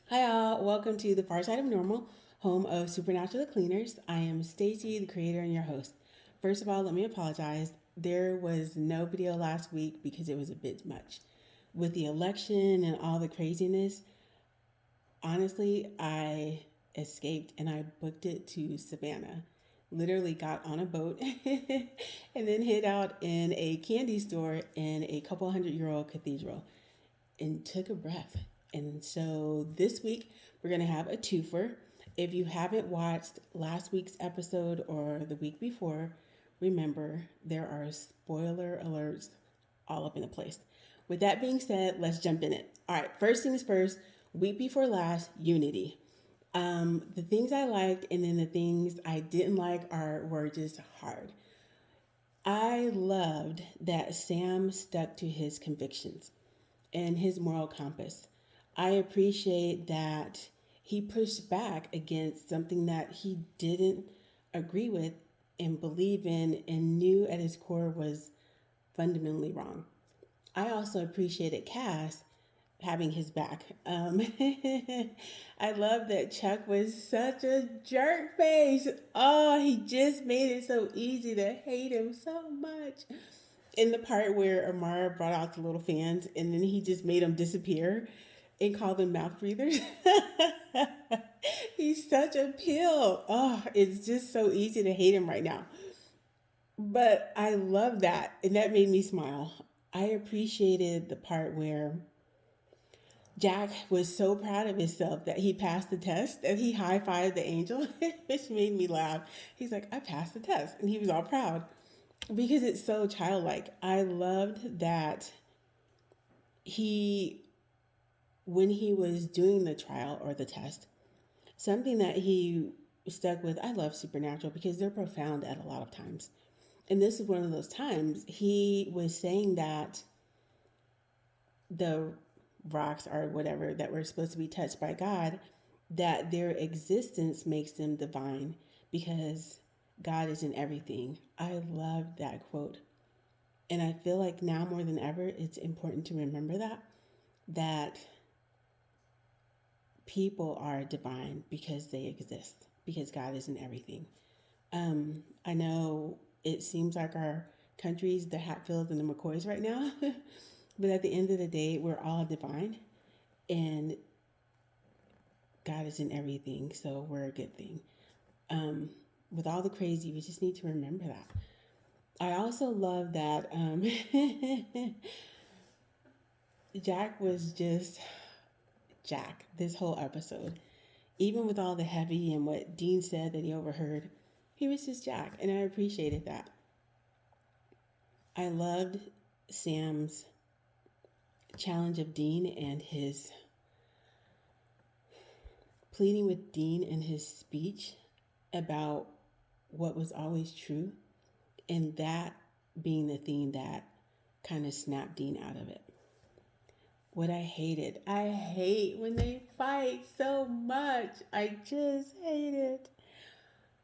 Hi all, welcome to the Far Side of Normal, home of Supernatural the Cleaners. I am Stacy, the creator and your host. First of all, let me apologize. There was no video last week because it was a bit much. With the election and all the craziness, honestly, I escaped and I booked it to Savannah. Literally got on a boat and then hid out in a candy store in a couple 100-year-old cathedral and took a breath. And so this week we're going to have a twofer. If you haven't watched last week's episode or the week before, remember there are spoiler alerts all up in the place. With that being said, let's jump in it. All right, first things first, week before last, Unity. The things I liked and then the things I didn't like were just hard. I loved that Sam stuck to his convictions and his moral compass. I appreciate that he pushed back against something that he didn't agree with and believe in and knew at his core was fundamentally wrong. I also appreciated Cass having his back. I love that Chuck was such a jerk face. Oh, he just made it so easy to hate him so much. In the part where Amara brought out the little fans and then he just made them disappear and called them mouth breathers. He's such a pill. Oh, it's just so easy to hate him right now. But I love that. And that made me smile. I appreciated the part where Jack was so proud of himself that he passed the test, that he high fived the angel, which made me laugh. He's like, I passed the test. And he was all proud because it's so childlike. I loved that he, when he was doing the trial or the test, something that he stuck with. I love Supernatural because they're profound at a lot of times. And this is one of those times he was saying that the rocks or whatever that were supposed to be touched by God, that their existence makes them divine because God is in everything. I love that quote. And I feel like now more than ever, it's important to remember that people are divine because they exist, because God is in everything. I know it seems like our country's the Hatfields and the McCoys right now, but at the end of the day, we're all divine and God is in everything, so we're a good thing. With all the crazy, we just need to remember that. I also love that Jack was just Jack this whole episode. Even with all the heavy and what Dean said that he overheard, he was just Jack, and I appreciated that. I loved Sam's challenge of Dean and his pleading with Dean in his speech about what was always true, and that being the thing that kind of snapped Dean out of it. What I hate when they fight so much. I just hate it.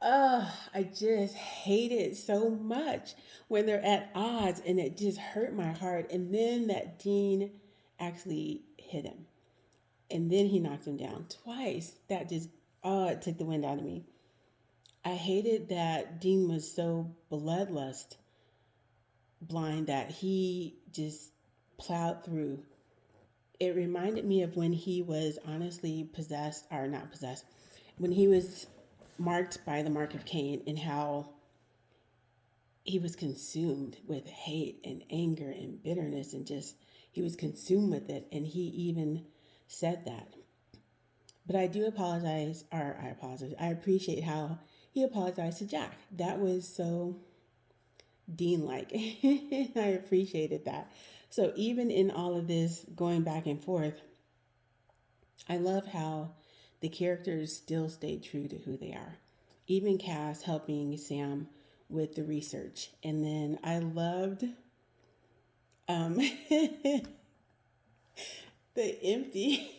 I just hate it so much when they're at odds and it just hurt my heart. And then that Dean actually hit him. And then he knocked him down twice. That just, it took the wind out of me. I hated that Dean was so bloodlust blind that he just plowed through. It reminded me of when he was honestly possessed, or not possessed, when he was marked by the mark of Cain and how he was consumed with hate and anger and bitterness and just he was consumed with it, and he even said that. But I do apologize, or I apologize. I appreciate how he apologized to Jack. That was so Dean like. I appreciated that. So even in all of this going back and forth, I love how the characters still stay true to who they are. Even Cass helping Sam with the research. And then I loved the empty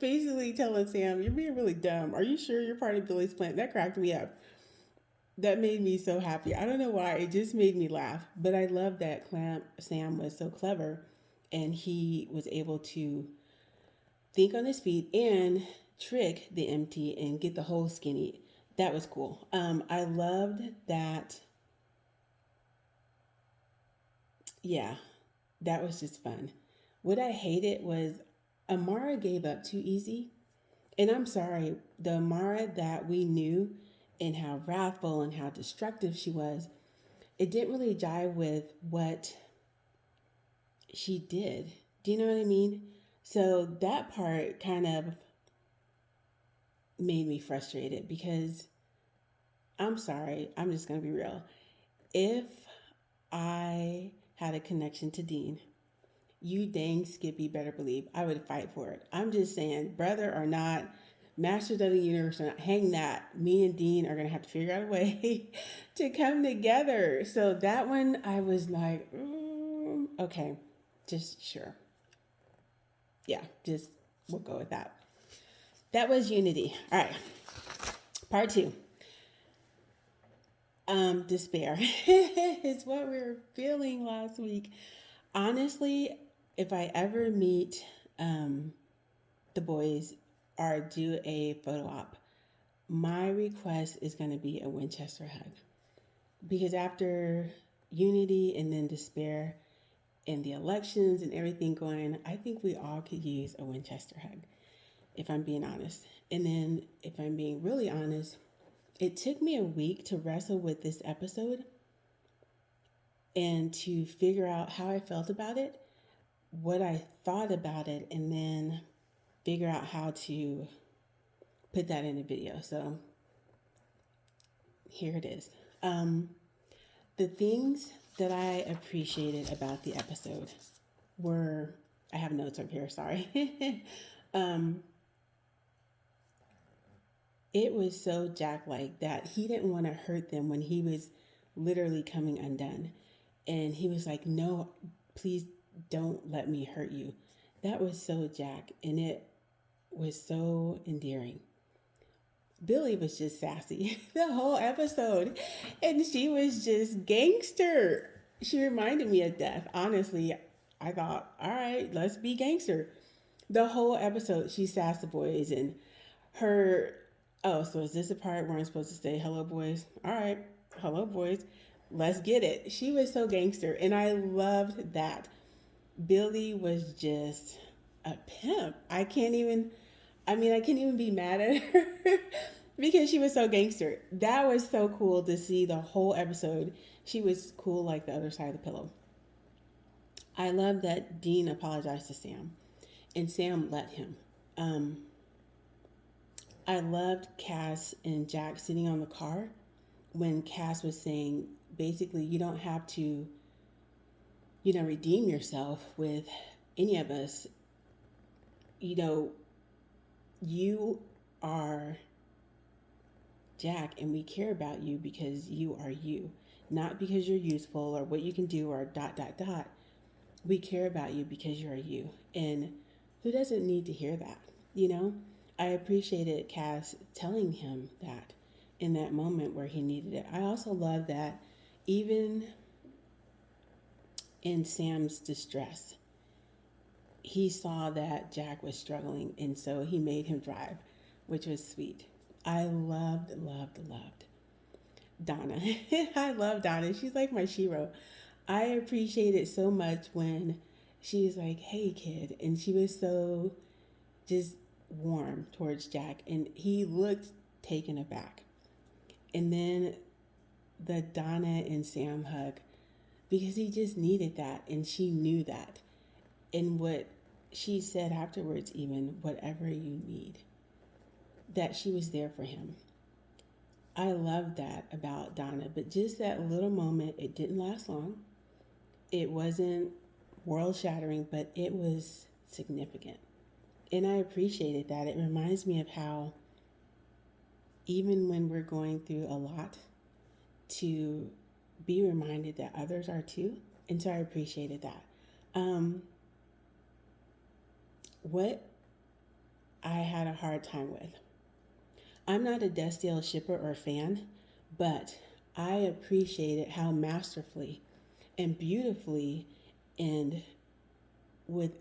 basically telling Sam, you're being really dumb. Are you sure you're part of Billy's plan? That cracked me up. That made me so happy. I don't know why. It just made me laugh. But I love that Sam was so clever and he was able to think on his feet and trick the empty and get the whole skinny. That was cool. I loved that. Yeah, that was just fun. What I hated was Amara gave up too easy. And I'm sorry, the Amara that we knew and how wrathful and how destructive she was, it didn't really jive with what she did. Do you know what I mean? So that part kind of made me frustrated because I'm sorry, I'm just going to be real. If I had a connection to Dean, you dang Skippy better believe I would fight for it. I'm just saying, brother or not, Masters of the Universe or not, hang that. Me and Dean are going to have to figure out a way to come together. So that one, I was like, okay, just sure. Yeah, just we'll go with that. That was Unity. All right, part two. Despair is what we were feeling last week. Honestly, if I ever meet the boys or do a photo op, my request is going to be a Winchester hug. Because after Unity and then Despair and the elections and everything going, I think we all could use a Winchester hug, if I'm being honest. And then, if I'm being really honest, it took me a week to wrestle with this episode and to figure out how I felt about it, what I thought about it, and then figure out how to put that in a video. So here it is. The things that I appreciated about the episode were, I have notes up here, sorry. It was so Jack-like that he didn't want to hurt them when he was literally coming undone. And he was like, no, please don't let me hurt you. That was so Jack, and it was so endearing. Billy was just sassy the whole episode, and she was just gangster. She reminded me of Death. Honestly, I thought, all right, let's be gangster. The whole episode, she sassed the boys, and her, oh, so is this the part where I'm supposed to say, hello, boys? All right, hello, boys. Let's get it. She was so gangster, and I loved that. Billy was just a pimp. I can't even be mad at her because she was so gangster. That was so cool to see the whole episode. She was cool like the other side of the pillow. I love that Dean apologized to Sam, and Sam let him. I loved Cass and Jack sitting on the car when Cass was saying, basically, you don't have to, redeem yourself with any of us. You are Jack, and we care about you because you are you, not because you're useful or what you can do or ... We care about you because you're you. And who doesn't need to hear that? I appreciated Cass telling him that in that moment where he needed it. I also love that even in Sam's distress, he saw that Jack was struggling, and so he made him drive, which was sweet. I loved Donna. I love Donna. She's like my shero. I appreciate it so much when she was like, hey, kid. And she was so just warm towards Jack, and he looked taken aback. And then the Donna and Sam hug, because he just needed that, and she knew that. And what she said afterwards, even, whatever you need, that she was there for him. I love that about Donna, but just that little moment, it didn't last long. It wasn't world-shattering, but it was significant. And I appreciated that. It reminds me of how even when we're going through a lot, to be reminded that others are too. And so I appreciated that. What I had a hard time with. I'm not a Destiel shipper or fan, but I appreciated how masterfully and beautifully and with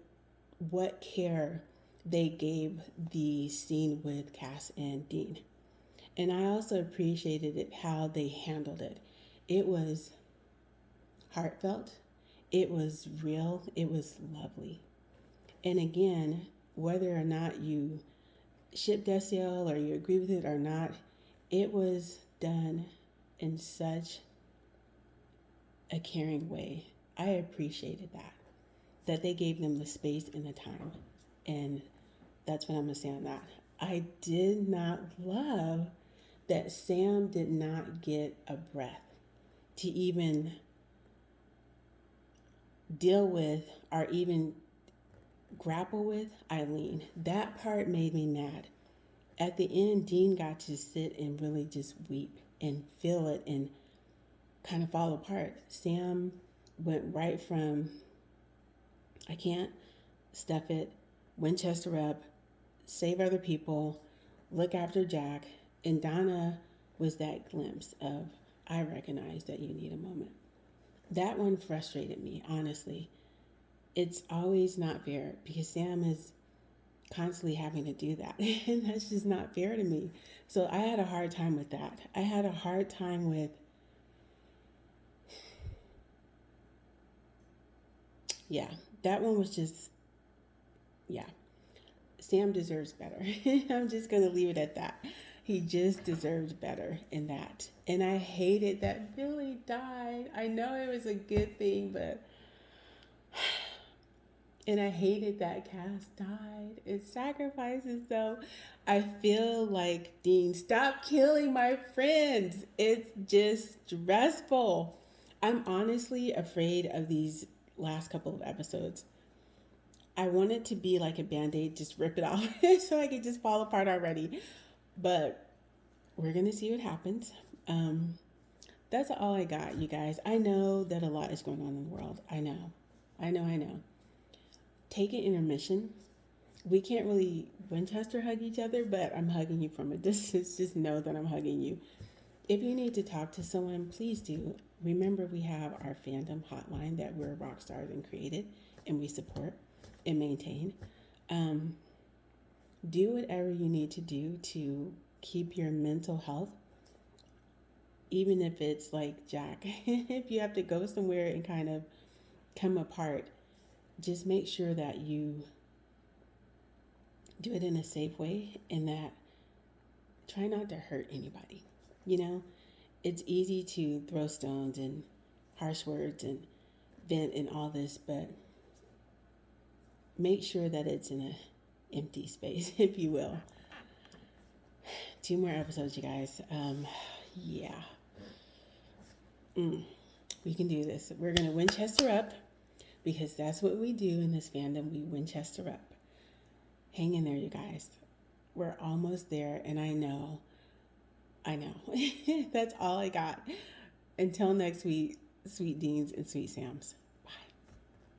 what care they gave the scene with Cass and Dean. And I also appreciated it how they handled it. It was heartfelt, it was real, it was lovely. And again, whether or not you ship Desiel or you agree with it or not, it was done in such a caring way. I appreciated that they gave them the space and the time. And that's what I'm going to say on that. I did not love that Sam did not get a breath to even deal with or even grapple with Eileen. That part made me mad. At the end, Dean got to sit and really just weep and feel it and kind of fall apart. Sam went right from, I can't stuff it, Winchester up, save other people, look after Jack, and Donna was that glimpse of, I recognize that you need a moment. That one frustrated me, honestly. It's always not fair because Sam is constantly having to do that. And that's just not fair to me. So I had a hard time with that. I had a hard time with, yeah, that one was just, yeah. Sam deserves better. I'm just going to leave it at that. He just deserves better in that. And I hated that Billy died. I know it was a good thing, but. And I hated that Cass died. It sacrifices, though. I feel like, Dean, stop killing my friends. It's just stressful. I'm honestly afraid of these last couple of episodes. I want it to be like a band-aid, just rip it off so I could just fall apart already. But we're going to see what happens. That's all I got, you guys. I know that a lot is going on in the world. I know. Take an intermission. We can't really Winchester hug each other, but I'm hugging you from a distance. Just know that I'm hugging you. If you need to talk to someone, please do. Remember, we have our fandom hotline that we're rock stars and created, and we support and maintain. Do whatever you need to do to keep your mental health, even if it's like Jack. If you have to go somewhere and kind of come apart, just make sure that you do it in a safe way and that try not to hurt anybody. You know, it's easy to throw stones and harsh words and vent and all this, but make sure that it's in an empty space, if you will. 2 more episodes, you guys. Yeah. We can do this. We're going to Winchester up because that's what we do in this fandom. We Winchester up. Hang in there, you guys. We're almost there, and I know. That's all I got. Until next week, sweet Deans and sweet Sams.